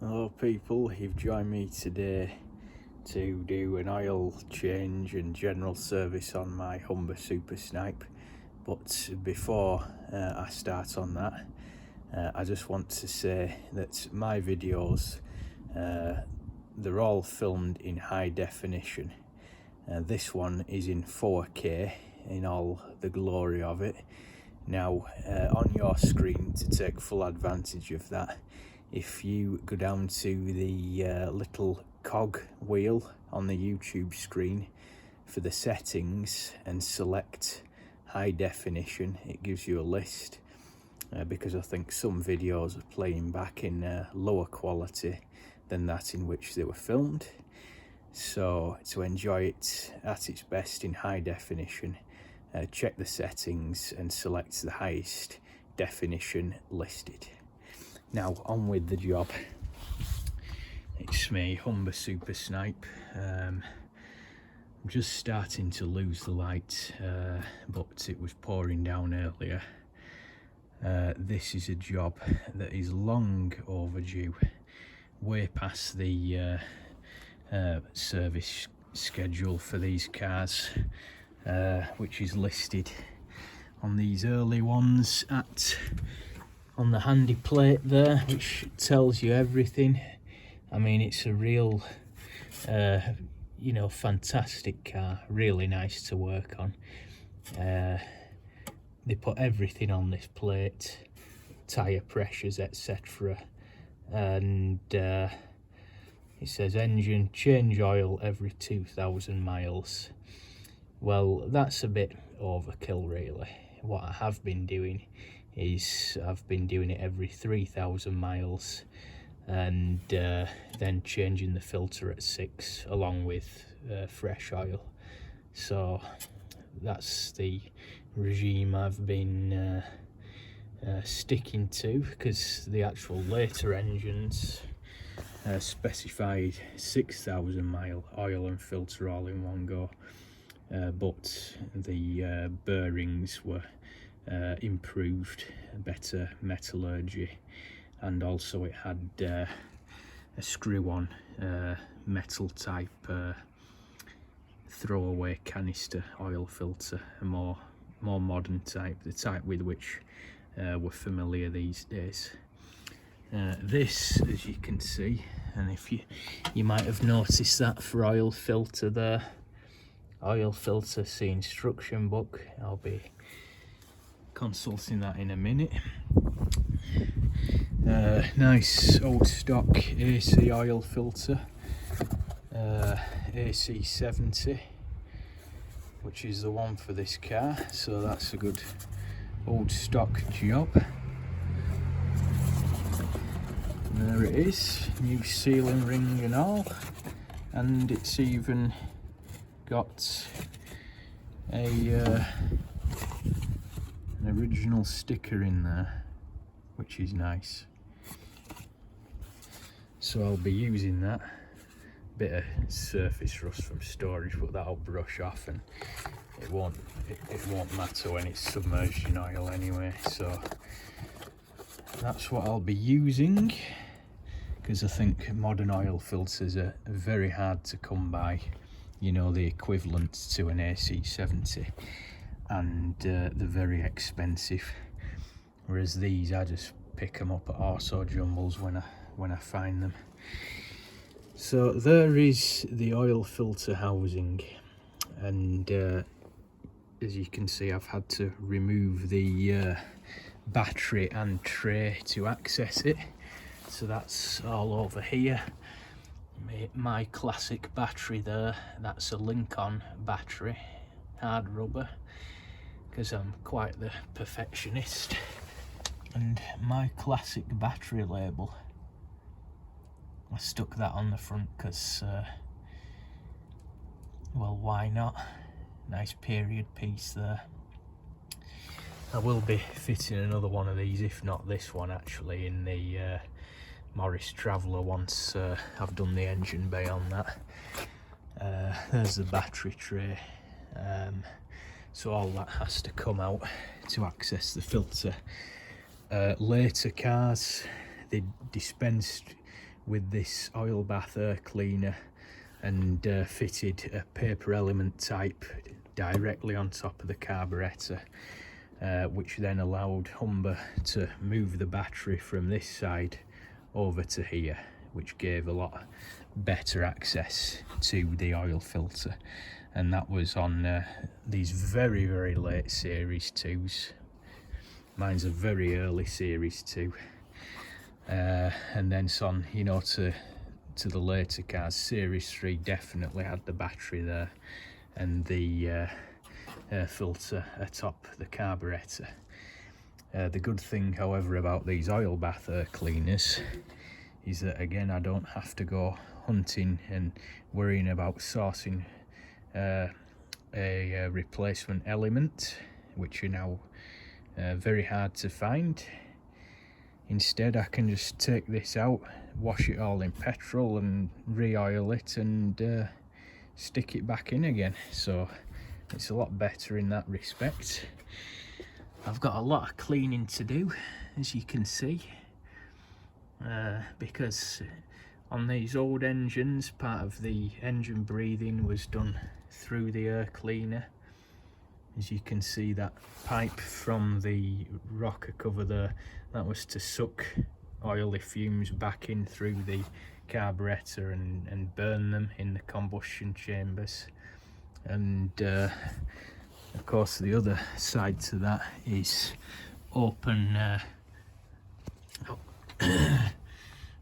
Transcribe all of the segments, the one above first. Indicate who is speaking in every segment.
Speaker 1: Hello people, you've joined me today to do an oil change and general service on my Humber Super Snipe. But before I start on that, I just want to say that my videos, they're all filmed in high definition. This one is in 4K in all the glory of it. Now on your screen, to take full advantage of that, if you go down to the little cog wheel on the YouTube screen for the settings and select high definition, it gives you a list because I think some videos are playing back in lower quality than that in which they were filmed. So to enjoy it at its best in high definition, check the settings and select the highest definition listed. Now on with the job. It's me, Humber Super Snipe. I'm just starting to lose the light, but it was pouring down earlier. This is a job that is long overdue, way past the service schedule for these cars, which is listed on these early ones on the handy plate there, which tells you everything. I mean, it's a real fantastic car, really nice to work on. They put everything on this plate, tyre pressures, etc. And it says engine change oil every 2,000 miles. Well, that's a bit overkill really. What I have been doing is I've been doing it every 3,000 miles and then changing the filter at 6 along with fresh oil. So that's the regime I've been sticking to, because the actual later engines specified 6,000 mile oil and filter all in one go, but the bearings were improved, better metallurgy, and also it had a screw-on metal type throwaway canister oil filter, a more modern type, the type with which we're familiar these days. This, as you can see, and if you might have noticed that for oil filter there, oil filter, see instruction book. I'll be consulting that in a minute. Nice old stock AC oil filter, AC 70, which is the one for this car, so that's a good old stock job. And there it is, new sealing ring and all, and it's even got an original sticker in there, which is nice. So I'll be using that. Bit of surface rust from storage, but that'll brush off and it won't matter when it's submerged in oil anyway. So that's what I'll be using, because I think modern oil filters are very hard to come by, you know, the equivalent to an AC 70, and they're very expensive, whereas these I just pick them up at Orso Jumbles when I find them. So there is the oil filter housing, and as you can see, I've had to remove the battery and tray to access it, so that's all over here. My classic battery there, that's a Lincoln battery, hard rubber, because I'm quite the perfectionist. And my classic battery label, I stuck that on the front because, well, why not? Nice period piece there. I will be fitting another one of these, if not this one actually, in the Morris Traveller once I've done the engine bay on that. There's the battery tray, so all that has to come out to access the filter. Later cars, they dispensed with this oil bath air cleaner and fitted a paper element type directly on top of the carburetor, which then allowed Humber to move the battery from this side over to here, which gave a lot better access to the oil filter. And that was on these very late series 2s. Mine's a very early series 2, and then it's on, you know, to the later cars. Series 3 definitely had the battery there and the air filter atop the carburetor. The good thing, however, about these oil bath air cleaners is that, again, I don't have to go hunting and worrying about sourcing a replacement element, which are now very hard to find. Instead, I can just take this out, wash it all in petrol and re-oil it and stick it back in again. So it's a lot better in that respect. I've got a lot of cleaning to do, as you can see, because on these old engines, part of the engine breathing was done through the air cleaner. As you can see, that pipe from the rocker cover there, that was to suck oily fumes back in through the carburetor and burn them in the combustion chambers. And of course the other side to that is open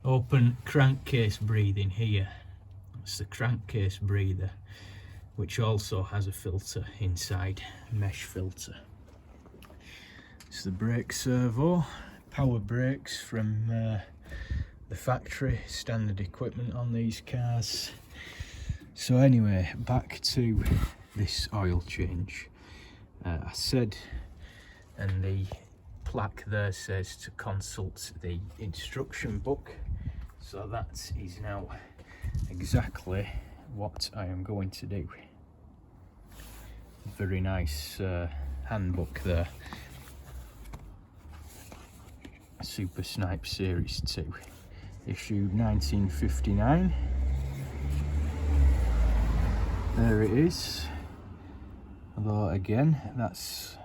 Speaker 1: open crankcase breathing here. It's the crankcase breather, which also has a filter inside, mesh filter. It's the brake servo, power brakes from the factory, standard equipment on these cars. So anyway, back to this oil change. I said, and the plaque there says to consult the instruction book, so that is now exactly what I am going to do. Very nice handbook there. Super Snipe Series 2, issue 1959. There it is. Although again, that's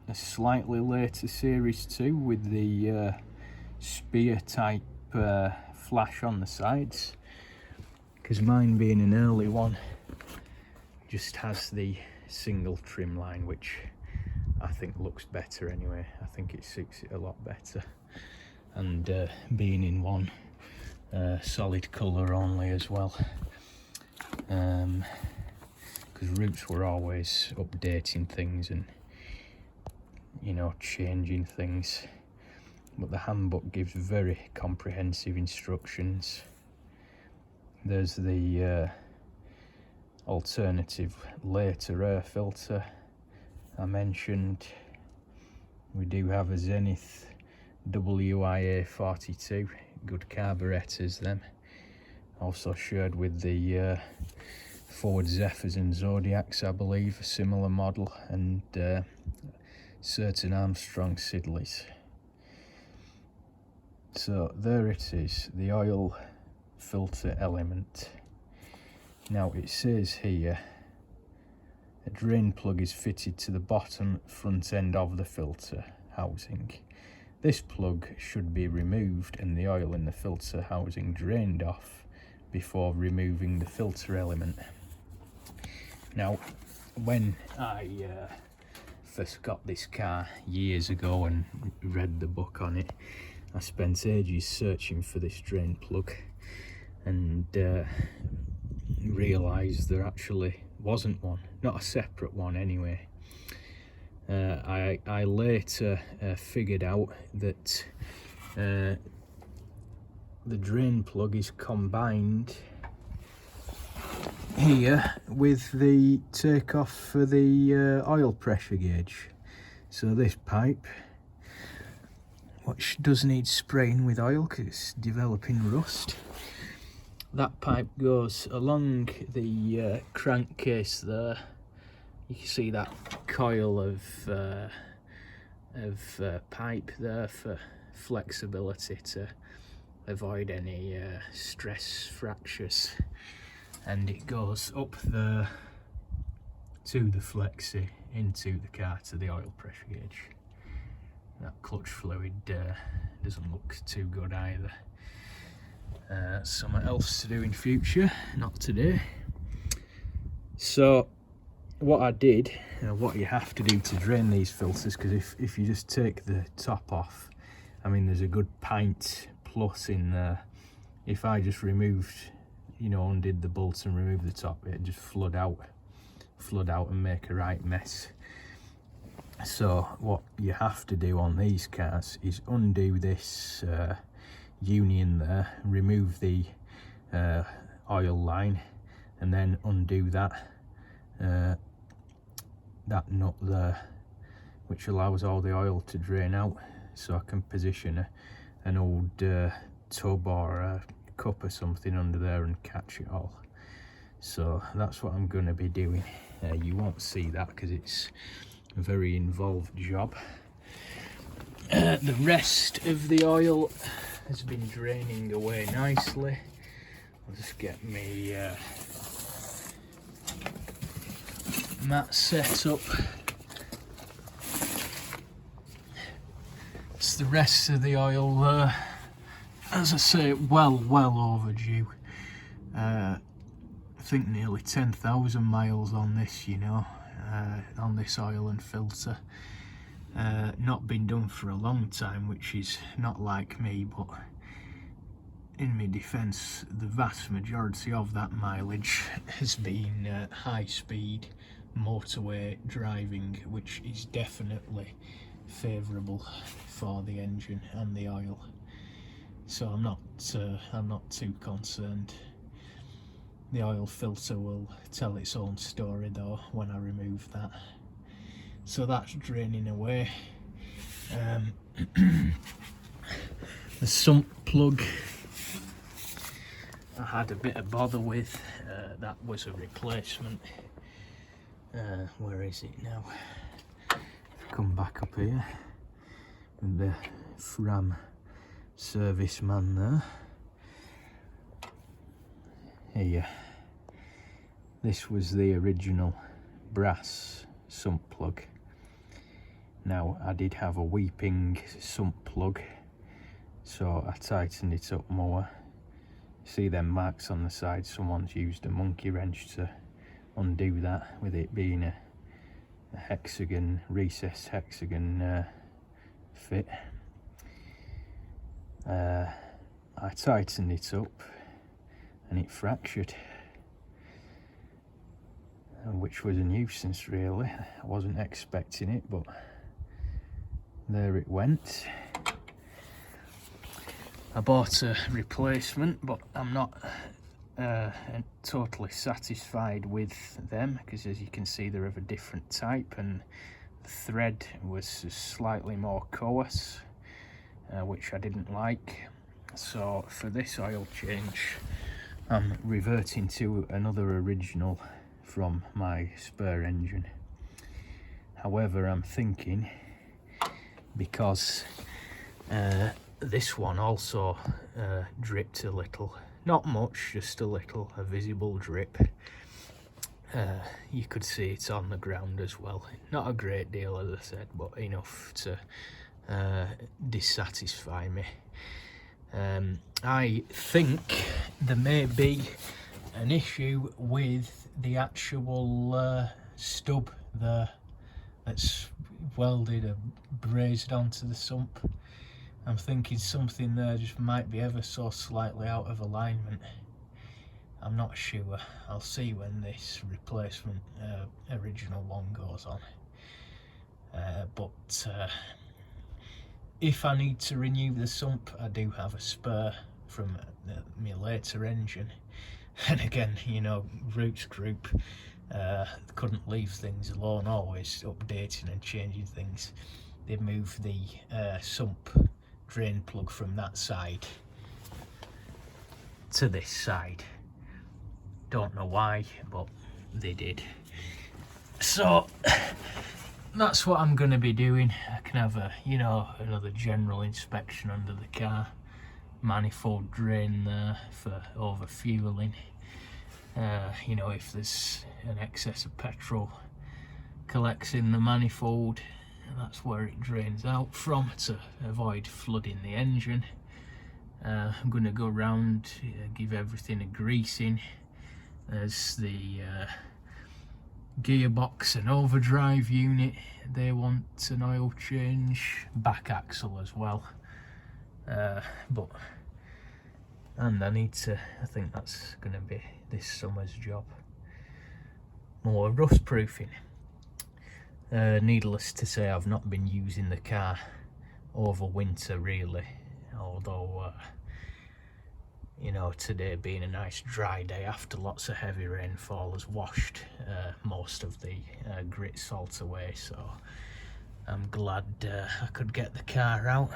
Speaker 1: a slightly later Series 2 with the spear type flash on the sides, because mine, being an early one, just has the single trim line, which I think looks better anyway. I think it suits it a lot better, and being in one solid colour only as well, because Roots were always updating things and, you know, changing things, but the handbook gives very comprehensive instructions. There's the alternative later air filter I mentioned. We do have a Zenith WIA 42, good carburetors them, also shared with the Ford Zephyrs and Zodiacs, I believe, a similar model, and certain Armstrong Sidleys. So there it is, the oil filter element. Now it says here, a drain plug is fitted to the bottom front end of the filter housing. This plug should be removed and the oil in the filter housing drained off before removing the filter element. Now, when I first got this car years ago and read the book on it, I spent ages searching for this drain plug, and realised there actually wasn't one, not a separate one anyway. I later figured out that the drain plug is combined here with the takeoff for the oil pressure gauge. So this pipe, which does need spraying with oil because it's developing rust, that pipe goes along the crankcase there. You can see that coil of pipe there for flexibility to avoid any stress fractures. And it goes up there to the flexi, into the car, to the oil pressure gauge. That clutch fluid doesn't look too good either. Something else to do in future, not today. So what I did, what you have to do to drain these filters, because if you just take the top off, I mean there's a good pint plus in there. If I just removed, undid the bolts and removed the top, it'd just flood out and make a right mess. So what you have to do on these cars is undo this union there, remove the oil line, and then undo that nut there, which allows all the oil to drain out, so I can position an old tub or a cup or something under there and catch it all. So that's what I'm going to be doing. You won't see that because it's a very involved job. The rest of the oil has been draining away nicely. I'll just get me mat set up. It's the rest of the oil there. As I say, well overdue. I think nearly 10,000 miles on this, on this oil and filter. Not been done for a long time, which is not like me, but in my defence, the vast majority of that mileage has been high speed motorway driving, which is definitely favourable for the engine and the oil. So I'm not too concerned. The oil filter will tell its own story though when I remove that. So that's draining away. The sump plug I had a bit of bother with. That was a replacement. Where is it now? Come back up here with the Fram serviceman there. Here, this was the original brass sump plug. Now I did have a weeping sump plug, so I tightened it up more. See them marks on the side? Someone's used a monkey wrench to undo that, with it being a hexagon, recessed hexagon fit. I tightened it up and it fractured, which was a nuisance really. I wasn't expecting it, but there it went. I bought a replacement, but I'm not totally satisfied with them, because as you can see they're of a different type and the thread was slightly more coarse, which I didn't like. So for this oil change I'm reverting to another original from my spare engine. However, I'm thinking, because this one also dripped a little, not much, just a little, a visible drip. You could see it on the ground as well. Not a great deal, as I said, but enough to dissatisfy me. I think there may be an issue with the actual stub there that's welded and brazed onto the sump. I'm thinking something there just might be ever so slightly out of alignment. I'm not sure. I'll see when this replacement original one goes on. But if I need to renew the sump, I do have a spare from my later engine. And again, you know, Roots Group couldn't leave things alone, always updating and changing things. They moved the sump drain plug from that side to this side. Don't know why, but they did. So that's what I'm going to be doing. I can have a, you know, another general inspection under the car manifold drain there for overfueling. You know, if there's an excess of petrol collects in the manifold, that's where it drains out from to avoid flooding the engine. I'm going to go around, give everything a greasing. There's the gearbox and overdrive unit, they want an oil change, back axle as well. And I need to, I think that's going to be this summer's job, more rust proofing. Needless to say, I've not been using the car over winter really, although you know, today being a nice dry day after lots of heavy rainfall has washed most of the grit salt away, so I'm glad I could get the car out.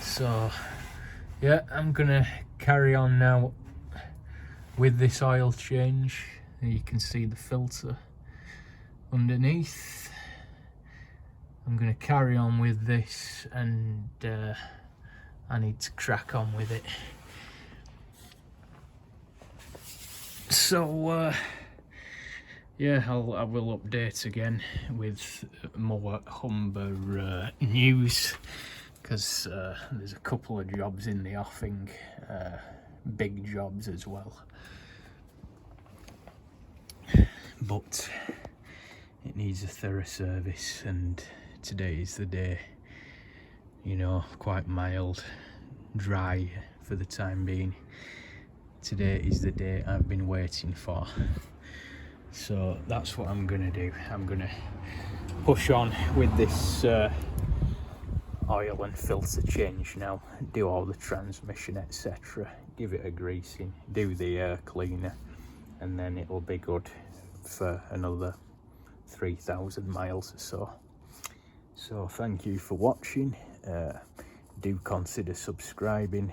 Speaker 1: So yeah, I'm gonna carry on now with this oil change. You can see the filter underneath. I'm gonna carry on with this, and I need to crack on with it. So yeah, I will update again with more Humber news, because there's a couple of jobs in the offing, big jobs as well, but it needs a thorough service, and today is the day. You know, quite mild, dry for the time being. Today is the day I've been waiting for. So that's what I'm gonna do. I'm gonna push on with this oil and filter change now, do all the transmission etc, give it a greasing, do the air cleaner, and then it'll be good for another 3,000 miles or so. So thank you for watching. Do consider subscribing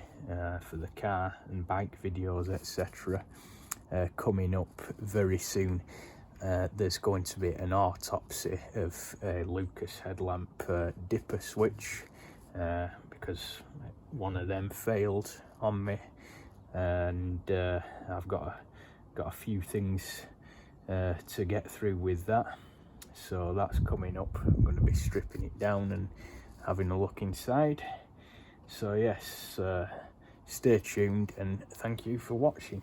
Speaker 1: for the car and bike videos etc. Coming up very soon. There's going to be an autopsy of a Lucas headlamp dipper switch, because one of them failed on me, and I've got a few things to get through with that. So that's coming up. I'm going to be stripping it down and having a look inside. So yes, stay tuned and thank you for watching.